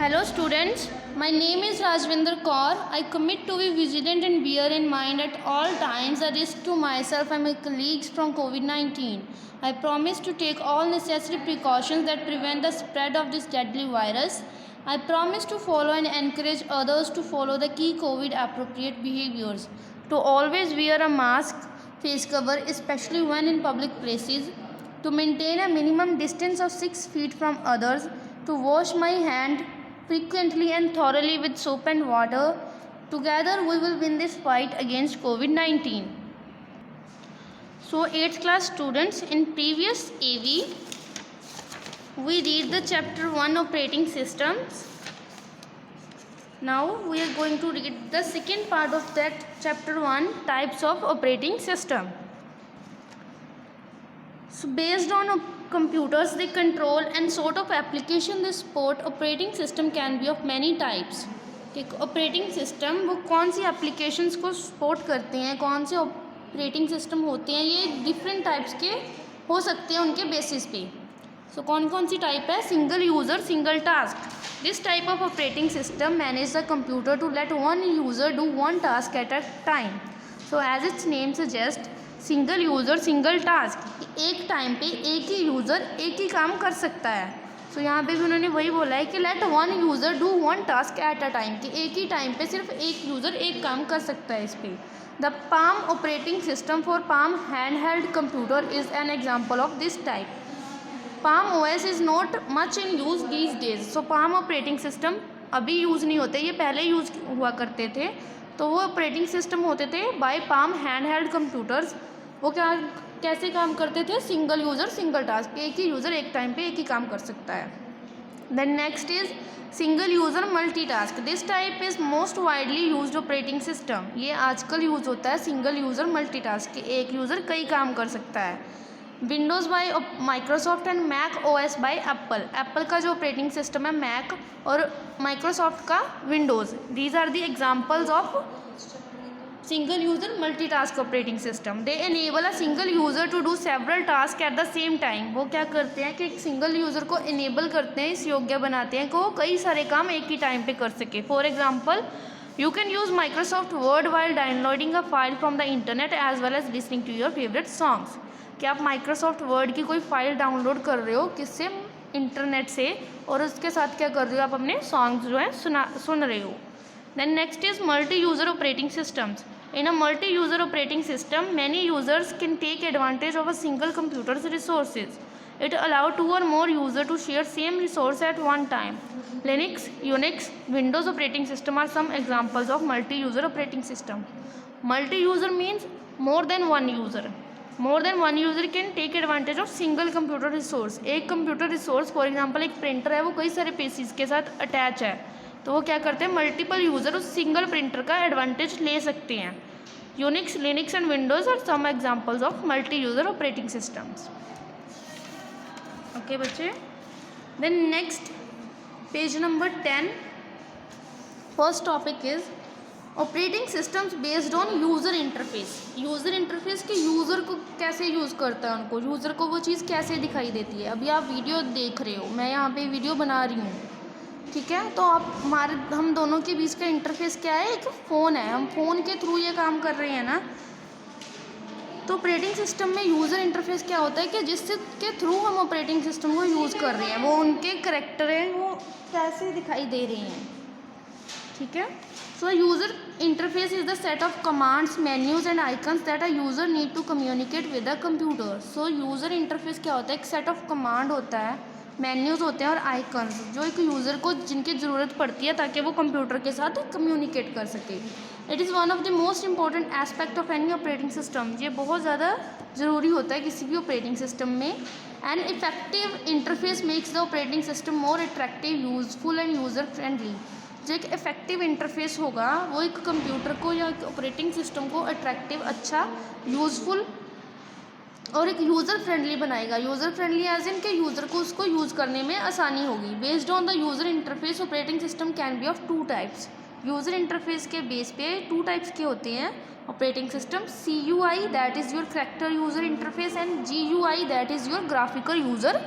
Hello students, my name is Rajvinder Kaur. I commit to be vigilant and bear in mind at all times a risk to myself and my colleagues from COVID-19. I promise to take all necessary precautions that prevent the spread of this deadly virus. I promise to follow and encourage others to follow the key COVID appropriate behaviors, to always wear a mask, face cover, especially when in public places, to maintain a minimum distance of 6 feet from others, to wash my hand frequently and thoroughly with soap and water. Together we will win this fight against COVID-19. So 8th class students, in previous AV we read the chapter 1 operating systems. Now we are going to read the second part of that chapter 1, types of operating system. So based on computers, they control and sort of application they support, operating system can be of many types. एक operating system वो कौन सी applications को support करते हैं, कौन से operating system होते हैं, ये डिफरेंट टाइप्स के हो सकते हैं उनके बेसिस पे. सो कौन कौन सी टाइप है? Single user, single task. This type of operating system manage the computer to let one user do one task at a time. So as its name suggest, single user single task, एक time पे एक ही user एक ही काम कर सकता है. सो यहाँ पे भी उन्होंने वही बोला है कि late one user do one task at a time, कि एक ही टाइम पे सिर्फ एक यूज़र एक काम कर सकता है इस पर. The palm operating system for palm hand held computer is an example of this type. Palm OS is not much in use these days. So palm operating system अभी यूज़ नहीं होते, ये पहले यूज़ हुआ करते थे. तो वो ऑपरेटिंग सिस्टम होते थे by palm hand held computers. वो कैसे काम करते थे? सिंगल यूज़र सिंगल टास्क, एक ही यूज़र एक टाइम पे एक ही काम कर सकता है. Then next is single user multitask. This type is most widely used operating system. ये आजकल यूज़ होता है सिंगल यूज़र मल्टीटास्क, कि एक यूज़र कई काम कर सकता है. Windows by Microsoft and Mac OS by Apple. Apple का जो ऑपरेटिंग सिस्टम है मैक, और माइक्रोसॉफ्ट का Windows. These are the examples of single user multitask operating system. They enable a single user to do several task at the same time. वो क्या करते हैं कि एक सिंगल यूज़र को इनेबल करते हैं, इस योग्य बनाते हैं कि वो कई सारे काम एक ही टाइम पे कर सके. For example, you can use Microsoft Word while downloading a file from the internet as well as listening to your favourite songs. कि आप माइक्रोसॉफ्ट वर्ड की कोई फाइल डाउनलोड कर रहे हो किससे? इंटरनेट से, और उसके साथ क्या कर रहे हो? आप अपने सॉन्ग्स जो है सुन रहे हो. Then next is multi-user operating systems. In a multi-user operating system, many users can take advantage of a single computer's resources. It allows two or more users to share same resource at one time. Linux, Unix, Windows operating system are some examples of multi-user operating system. Multi-user means more than one user. More than one user can take advantage of single computer resource. एक computer resource, for example एक printer है, वो कई सारे PCs के साथ attach है, तो वो क्या करते हैं? मल्टीपल यूज़र उस सिंगल प्रिंटर का एडवांटेज ले सकते हैं. Unix, Linux and Windows are some examples of multi user operating systems. Okay बच्चे. Then next page number 10. First topic is operating systems based on user interface. User interface के user को कैसे use करता है, उनको यूज़र को वो चीज़ कैसे दिखाई देती है. अभी आप वीडियो देख रहे हो, मैं यहाँ पे वीडियो बना रही हूँ, ठीक है. तो आप हम दोनों के बीच का इंटरफेस क्या है? एक फ़ोन है, हम फ़ोन के थ्रू ये काम कर रहे हैं ना. तो ऑपरेटिंग सिस्टम में यूज़र इंटरफेस क्या होता है कि जिससे के थ्रू हम ऑपरेटिंग सिस्टम को यूज़ कर रहे हैं, वो उनके करैक्टर हैं, वो कैसे दिखाई दे रहे हैं, ठीक है. So user interface is the set of commands, menus and icons that a user need to communicate with a computer. So user interface क्या होता है? एक सेट ऑफ कमांड होता है, मेन्यूज़ होते हैं और आइकन्स, जो एक यूज़र को जिनकी ज़रूरत पड़ती है ताकि वो कंप्यूटर के साथ कम्युनिकेट कर सके. It is one of the most important aspect of any operating system. ये बहुत ज़्यादा ज़रूरी होता है किसी भी ऑपरेटिंग सिस्टम में. An effective interface makes the operating system more attractive, useful end user friendly. जो एक इफेक्टिव इंटरफेस होगा वो एक कंप्यूटर को या ऑपरेटिंग सिस्टम को अट्रैक्टिव, अच्छा, यूज़फुल और एक यूज़र फ्रेंडली बनाएगा. यूज़र फ्रेंडली एज इन के यूज़र को उसको यूज़ करने में आसानी होगी. Based on the user interface operating system can be of two types. User interface के बेस पे टू टाइप्स के होते हैं operating system. CUI that is your character user interface and GUI that is your graphical user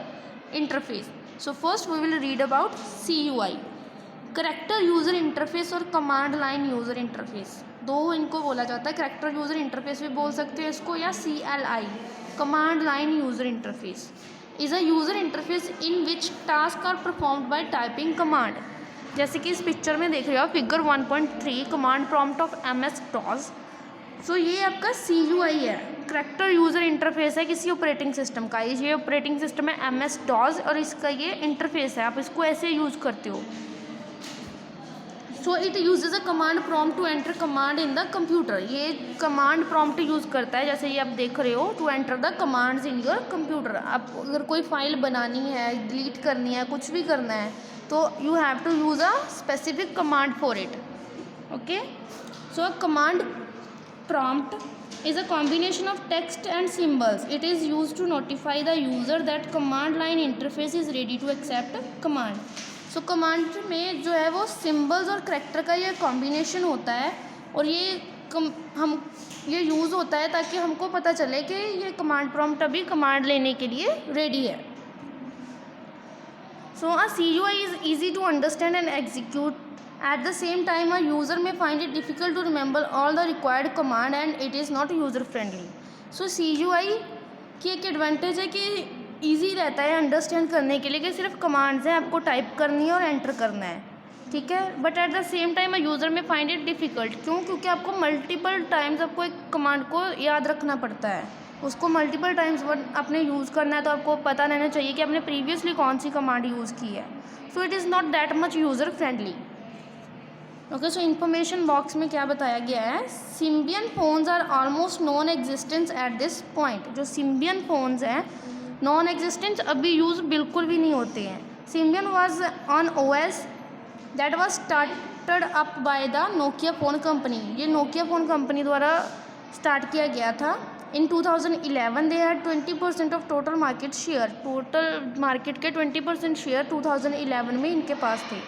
interface. So first we will read about CUI. Character user interface और command line user interface, दो इनको बोला जाता है। Character user interface भी बोल सकते हो इसको, या CLI command line user interface is a user interface in which task are performed by typing command. जैसे कि इस पिक्चर में देख रहे हो figure 1.3 command prompt of MS-DOS। So ये आपका CUI है, करेक्टर यूज़र इंटरफेस है किसी ऑपरेटिंग सिस्टम का। ये ऑपरेटिंग सिस्टम है MS-DOS और इसका ये इंटरफेस है, आप इसको ऐसे यूज़ करते हो। So it uses a command prompt to enter command in the computer. ये कमांड प्रॉम्प्ट यूज़ करता है, जैसे ये आप देख रहे हो, to enter the commands in your computer. आप अगर कोई फाइल बनानी है, डिलीट करनी है, कुछ भी करना है, तो you have to use a specific command for it. Okay, so command prompt is a combination of text and symbols. It is used to notify the user that command line interface is ready to accept command. So command में जो है वो symbols और character का ये combination होता है, और ये यूज़ होता है ताकि हमको पता चले कि ये command prompt अभी command लेने के लिए ready है। So a CUI is easy to understand and execute. At the same time, a user may find it difficult to remember all the required command and it is not user friendly. So CUI की एक advantage है कि easy रहता है understand करने के लिए, कि सिर्फ कमांड्स हैं, आपको टाइप करनी है और एंटर करना है, ठीक है। But at the same time a user में फाइंड इट डिफ़िकल्ट। क्यों? क्योंकि आपको मल्टीपल टाइम्स आपको एक कमांड को याद रखना पड़ता है, उसको मल्टीपल टाइम्स आपने यूज़ करना है, तो आपको पता रहना चाहिए कि आपने प्रीवियसली कौन सी कमांड यूज़ की है। So it is not that much user friendly. Okay, so information box में क्या बताया गया है, Symbian phones are almost non existence at this point. जो सिम्बियन फ़ोन्स हैं नॉन एग्जिस्टेंस, अभी यूज़ बिल्कुल भी नहीं होते हैं। Symbian was on OS that was started up by the Nokia phone company. ये नोकिया फ़ोन कंपनी द्वारा स्टार्ट किया गया था। In 2011 they had 20% of total market share. Total market के 20% शेयर 2011 में इनके पास थे।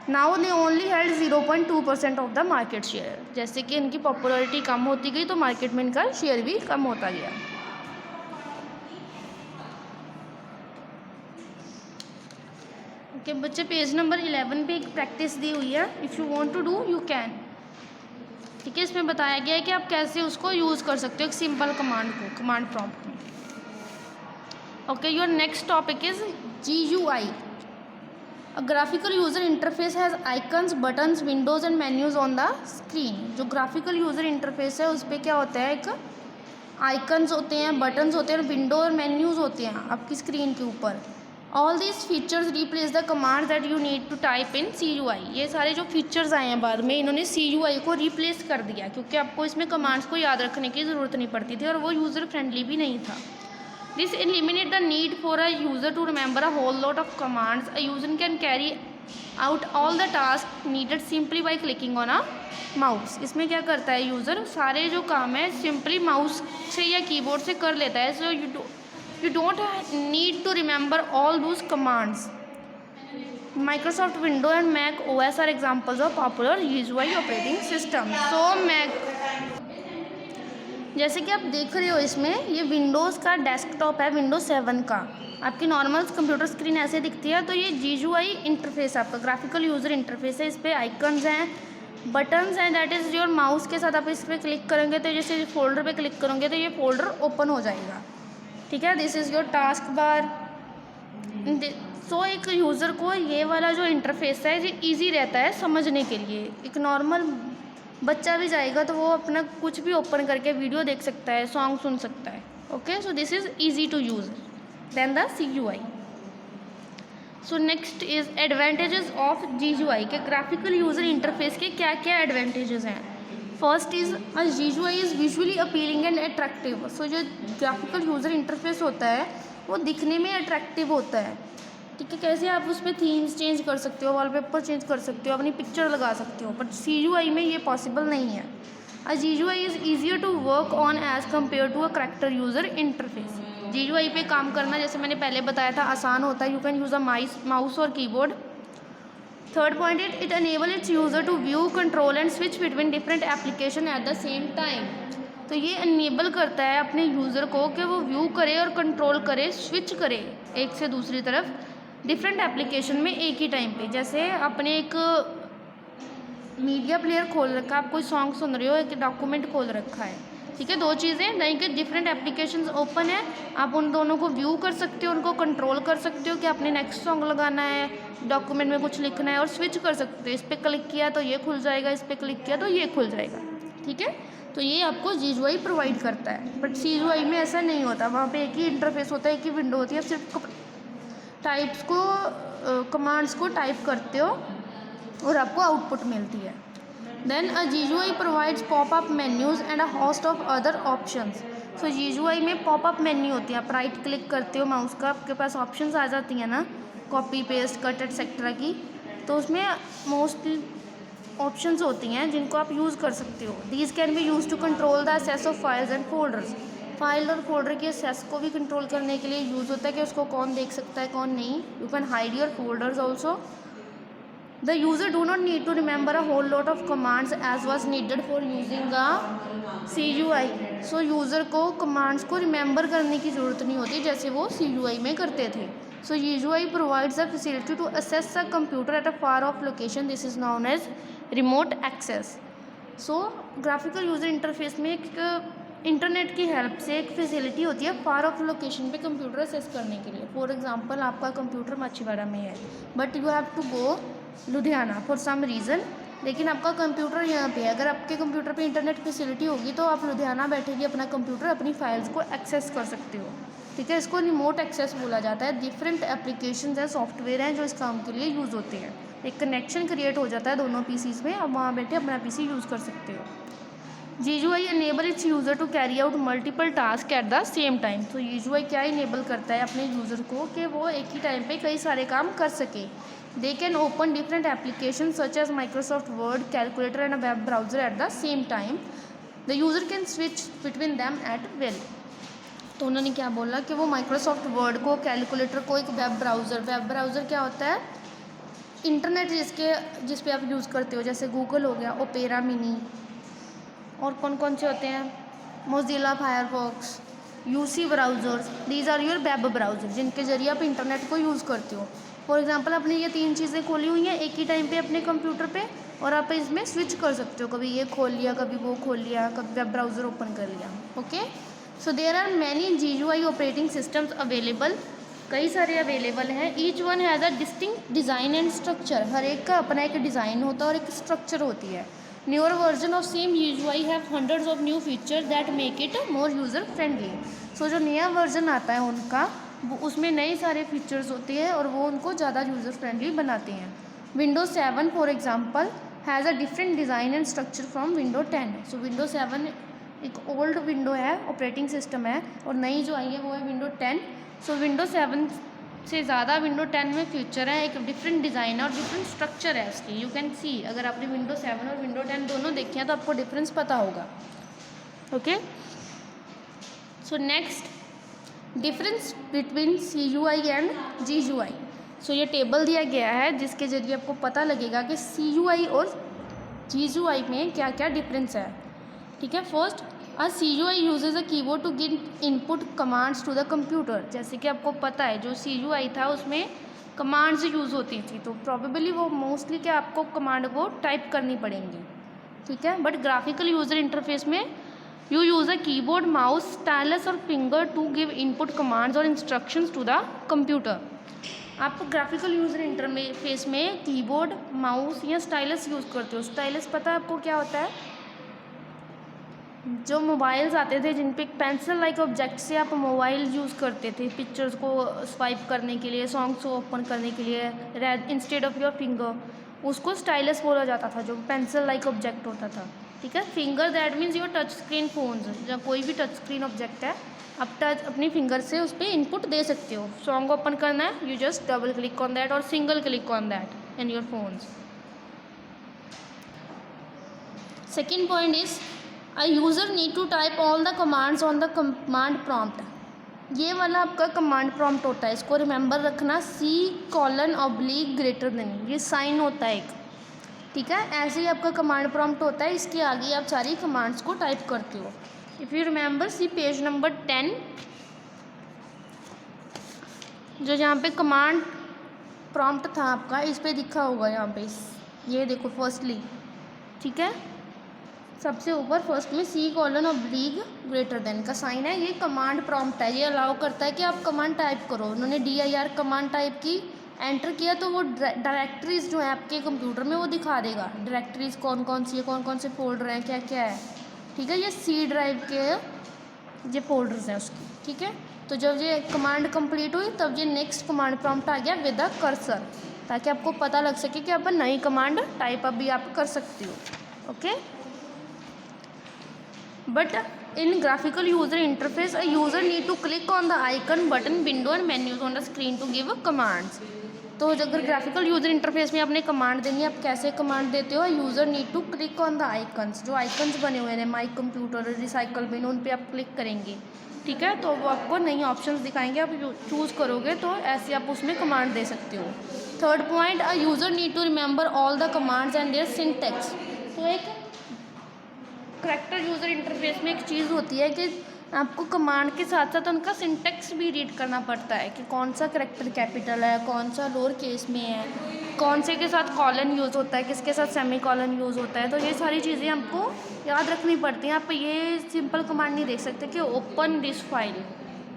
Now they only had 0.2% of the market share. जैसे कि इनकी पॉपुलरिटी कम होती गई तो मार्केट में इनका शेयर भी कम होता गया। ओके बच्चे, पेज नंबर 11 पे एक प्रैक्टिस दी हुई है, if you want to do you can. ठीक है, इसमें बताया गया है कि आप कैसे उसको यूज़ कर सकते हो एक सिंपल कमांड को, कमांड प्रॉम्प्ट में। Okay, your next topic is GUI। A graphical user interface has icons, buttons, windows and menus on the screen। जो graphical user interface है उस पर क्या होता है, एक icons होते हैं, buttons होते हैं, विंडो और menus होते हैं आपकी स्क्रीन के ऊपर। All these features replace the commands that you need to type in CUI। ये सारे जो फीचर्स आए हैं बाद में, इन्होंने CUI को रिप्लेस कर दिया, क्योंकि आपको इसमें कमांड्स को याद रखने की ज़रूरत नहीं पड़ती थी और वो यूज़र फ्रेंडली भी नहीं था। This eliminates the need for a user to remember a whole lot of commands. A user can carry out all the tasks needed simply by clicking on a mouse। इसमें क्या करता है user, सारे जो काम है सिंपली माउस से या कीबोर्ड से कर लेता है। सो you don't need to remember all those commands। Microsoft Windows and Mac OS are examples of popular GUI operating system। जैसे कि आप देख रहे हो इसमें, ये विंडोज़ का डेस्कटॉप है, विंडोज 7 का। आपकी नॉर्मल कंप्यूटर स्क्रीन ऐसे दिखती है, तो ये GUI इंटरफेस आपका ग्राफिकल यूज़र इंटरफेस है। इस पर आइकन्स हैं, बटन्स हैं, दैट इज़ योर माउस के साथ आप इस पर क्लिक करेंगे तो जैसे फोल्डर पे क्लिक करोगे तो ये फोल्डर ओपन हो जाएगा, ठीक है। This is your task bar. So एक यूज़र को ये वाला जो इंटरफेस है ये ईजी रहता है समझने के लिए। एक नॉर्मल बच्चा भी जाएगा तो वो अपना कुछ भी ओपन करके वीडियो देख सकता है, सॉन्ग सुन सकता है। Okay, so this is easy to use then the CUI। So next is advantages of GUI के ग्राफिकल यूज़र इंटरफेस के क्या क्या एडवांटेजेस हैं। First is GUI is visually appealing and attractive. So जो ग्राफिकल यूज़र इंटरफेस होता है वो दिखने में अट्रैक्टिव होता है, ठीक है। कैसे आप उसमें थीम्स चेंज कर सकते हो, वॉलपेपर चेंज कर सकते हो, अपनी पिक्चर लगा सकते हो, बट CUI में ये पॉसिबल नहीं है। GUI is easier to work on as compare to a character user interface. GUI पे काम करना, जैसे मैंने पहले बताया था, आसान होता है। You can use a mouse और keyboard. Third point it enable its user to view, control and switch between different application at the same time. तो ये अनेबल करता है अपने यूज़र को कि वो व्यू करे और कंट्रोल करे, स्विच करे एक से दूसरी तरफ डिफरेंट एप्लीकेशन में एक ही टाइम पे। जैसे आपने एक मीडिया प्लेयर खोल रखा है, आप कोई सॉन्ग सुन रहे हो, एक डॉक्यूमेंट खोल रखा है, ठीक है, दो चीज़ें नहीं कि डिफरेंट एप्लीकेशंस ओपन है, आप उन दोनों को व्यू कर सकते हो, उनको कंट्रोल कर सकते हो कि आपने नेक्स्ट सॉन्ग लगाना है, डॉक्यूमेंट में कुछ लिखना है, और स्विच कर सकते हो, इस पर क्लिक किया तो ये खुल जाएगा, इस पर क्लिक किया तो ये खुल जाएगा, ठीक है। तो ये आपको GUI प्रोवाइड करता है, बट CUI में ऐसा नहीं होता, वहाँ पे एक ही इंटरफेस होता है, एक ही विंडो होती है, सिर्फ टाइप्स को कमांड्स को टाइप करते हो और आपको आउटपुट मिलती है। Then a GUI provides popup menus and a host of other options. So GUI में पॉपअप मेन्यू होती है, आप राइट क्लिक करते हो माउस का, आपके पास ऑप्शंस आ जाती हैं ना, कॉपी पेस्ट कट एक्सेट्रा की, तो उसमें मोस्टली ऑप्शंस होती हैं जिनको आप यूज़ कर सकते हो। These can be use to control the access of files and folders. File और फोल्डर के एक्सेस को भी कंट्रोल करने के लिए यूज़ होता है कि उसको कौन देख सकता है कौन नहीं। You can hide your folders also. The user do not need to remember a whole lot of commands as was needed for using a CUI. So user को कमांड्स को रिमेंबर करने की ज़रूरत नहीं होती जैसे वो CUI में करते थे। So GUI provides a facility to access a computer at a far off location. This is known as remote access. So graphical user interface में एक इंटरनेट की हेल्प से एक फैसिलिटी होती है फार ऑफ लोकेशन पे कंप्यूटर एक्सेस करने के लिए। फॉर एग्जांपल आपका कंप्यूटर माछीवाड़ा में है, but you have to go Ludhiana for some reason, लेकिन आपका कंप्यूटर यहाँ पे है। अगर आपके कंप्यूटर पे इंटरनेट फैसिलिटी होगी तो आप लुधियाना बैठे भी अपना कंप्यूटर अपनी फाइल्स को एक्सेस कर सकते हो, ठीक है। इसको रिमोट एक्सेस बोला जाता है। डिफरेंट एप्लीकेशंस हैं, सॉफ्टवेयर हैं जो इस काम के लिए यूज़ होते हैं। एक कनेक्शन क्रिएट हो जाता है दोनों PCs में, आप वहाँ बैठे अपना PC यूज़ कर सकते हो। GUI enable its user to carry out multiple tasks at the same time. तो GUI क्या इनेबल करता है अपने यूज़र को कि वो एक ही टाइम पे कई सारे काम कर सके। They can open different applications such as Microsoft Word, calculator and a web browser at the same time. The user can switch between them at will. तो उन्होंने क्या बोला कि वो Microsoft Word को, कैलकुलेटर को, एक वेब ब्राउज़र क्या होता है, इंटरनेट जिस पे आप यूज़ करते हो, जैसे गूगल हो गया, ओपेरा मिनी, और कौन कौन से होते हैं, Mozilla Firefox, UC browsers, these are your web browser जिनके ज़रिए आप इंटरनेट को यूज़ करते हो। फॉर एग्जांपल आपने ये 3 चीज़ें खोली हुई हैं एक ही टाइम पे अपने कंप्यूटर पे, और आप इसमें स्विच कर सकते हो, कभी ये खोल लिया, कभी वो खोल लिया, कभी वेब ब्राउज़र ओपन कर लिया, okay. So there are many GUI operating systems available, कई सारे अवेलेबल हैं। Each one has a distinct design and structure, हर एक का अपना एक डिज़ाइन होता है और एक स्ट्रक्चर होती है। Newer version of same GUI have hundreds of new features that make it more user friendly. So जो नया वर्जन आता है उनका, वो उसमें नए सारे फीचर्स होते हैं और वो उनको ज़्यादा यूज़र फ्रेंडली बनाते हैं। Windows 7 for example has a different design and structure from Windows 10. So Windows 7 एक ओल्ड विंडो है, ऑपरेटिंग सिस्टम है, और नई जो आई है वो है Windows 10. सो Windows 7 से ज़्यादा Windows 10 में फीचर है, एक डिफरेंट डिज़ाइन और डिफरेंट स्ट्रक्चर है उसकी। यू कैन सी, अगर आपने Windows 7 और Windows 10 दोनों देखे हैं तो आपको डिफरेंस पता होगा, okay. So next difference between CUI and GUI। सो ये टेबल दिया गया है जिसके ज़रिए आपको पता लगेगा कि CUI और GUI में क्या क्या डिफरेंस है, ठीक है। First, A CUI uses a keyboard to give input commands to the computer. जैसे कि आपको पता है जो CUI था उसमें कमांड्स यूज़ होती थी, तो प्रॉबेबली वो मोस्टली क्या आपको कमांड को टाइप करनी पड़ेंगी, ठीक है। बट ग्राफिकल यूज़र इंटरफेस में you use a keyboard, mouse, stylus और finger to give input commands और इंस्ट्रक्शंस टू द कंप्यूटर। आप ग्राफिकल यूज़र इंटरफेस में कीबोर्ड, माउस या स्टाइलस यूज़ करते हो। स्टाइलस पता है आपको क्या होता है, जो मोबाइल्स आते थे जिन पे पेंसिल लाइक ऑब्जेक्ट से आप मोबाइल यूज़ करते थे पिक्चर्स को स्वाइप करने के लिए, सॉन्ग्स को ओपन करने के लिए, इंस्टेड ऑफ योर फिंगर, उसको स्टाइलस बोला जाता था, जो पेंसिल लाइक ऑब्जेक्ट होता था, ठीक है। Finger that means your touch screen phones, या कोई भी टच स्क्रीन ऑब्जेक्ट है, आप टच अपनी फिंगर से उस पर इनपुट दे सकते हो। सॉन्ग ओपन करना है, you just double click on that और single click on that in your phones. Second point is A user need to type all the commands on the command prompt. ये वाला आपका command prompt होता है, इसको remember रखना, C:\, ये sign होता है एक, ठीक है। ऐसे ही आपका कमांड प्रॉम्प्ट होता है, इसके आगे आप सारी कमांड्स को टाइप करते हो। If you remember see page number 10, जो यहाँ पे कमांड प्रॉम्प्ट था आपका, इस पे दिखा होगा यहाँ पे, ये देखो फर्स्टली, ठीक है, सबसे ऊपर फर्स्ट में C:\= का साइन है, ये कमांड प्रॉम्प्ट है, ये अलाउ करता है कि आप कमांड टाइप करो। उन्होंने dir कमांड टाइप की, एंटर किया तो वो डायरेक्टरीज जो है आपके कंप्यूटर में वो दिखा देगा, डायरेक्टरीज कौन कौन सी है, कौन कौन से फोल्डर हैं, क्या क्या है, ठीक है। ये C ड्राइव के ये फोल्डर्स हैं उसकी, ठीक है। तो जब ये कमांड कंप्लीट हुई तब ये नेक्स्ट कमांड प्रॉम्प्ट आ गया विद अ कर्सर, ताकि आपको पता लग सके कि आप नई कमांड टाइप अभी आप कर सकते हो, okay. But in graphical user interface a user need to click on the icon button window and menus on the screen to give commands. तो अगर ग्राफिकल यूजर इंटरफेस में आपने कमांड देनी है, आप कैसे कमांड देते हो, user need to click on the icons, जो आइकन्स बने हुए हैं माई कंप्यूटर, रिसाइकल बिन, उन पे आप क्लिक करेंगे, ठीक है। तो वो आपको नई ऑप्शंस दिखाएंगे, आप चूज़ करोगे तो ऐसे आप उसमें कमांड दे सकते हो। Third point, a user need to remember all the commands and their syntax. तो एक करैक्टर यूज़र इंटरफेस में एक चीज़ होती है कि आपको कमांड के साथ साथ उनका सिंटैक्स भी रीड करना पड़ता है कि कौन सा करैक्टर कैपिटल है, कौन सा लोअर केस में है, कौन से के साथ कॉलन यूज़ होता है, किसके साथ सेमी कॉलन यूज़ होता है। तो ये सारी चीज़ें आपको याद रखनी पड़ती हैं। आप ये सिंपल कमांड नहीं देख सकते कि ओपन दिस फाइल,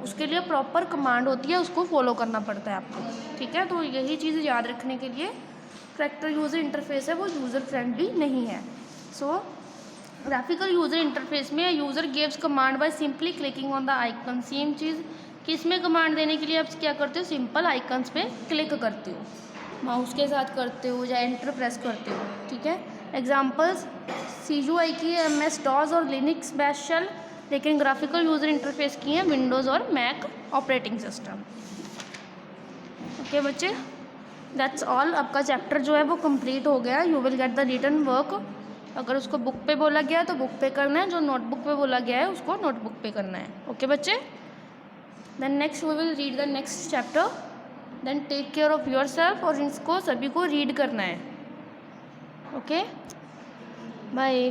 उसके लिए प्रॉपर कमांड होती है, उसको फॉलो करना पड़ता है आपको, ठीक है। तो यही चीज़ याद रखने के लिए करैक्टर यूज़र इंटरफेस है वो यूज़र फ्रेंडली नहीं है। सो ग्राफिकल यूज़र इंटरफेस में user gives command by simply clicking on the icon. Same चीज़ कि इसमें कमांड देने के लिए आप क्या करते हो, सिंपल आइकन्स पे क्लिक करते हो, माउस के साथ करते हो या एंटर प्रेस करते हो, ठीक है। एग्जांपल्स CUI की MS-DOS और लिनक्स बेस शेल, लेकिन ग्राफिकल यूज़र इंटरफेस की हैं विंडोज़ और मैक ऑपरेटिंग सिस्टम। ओके बच्चे, दैट्स ऑल। आपका चैप्टर जो है वो कंप्लीट हो गया। You will get the written work. अगर उसको बुक पे बोला गया है तो बुक पे करना है, जो नोटबुक पे बोला गया है उसको नोटबुक पे करना है। ओके बच्चे, then next we will read the next chapter, then take care of yourself, और इसको सभी को रीड करना है। Okay, bye.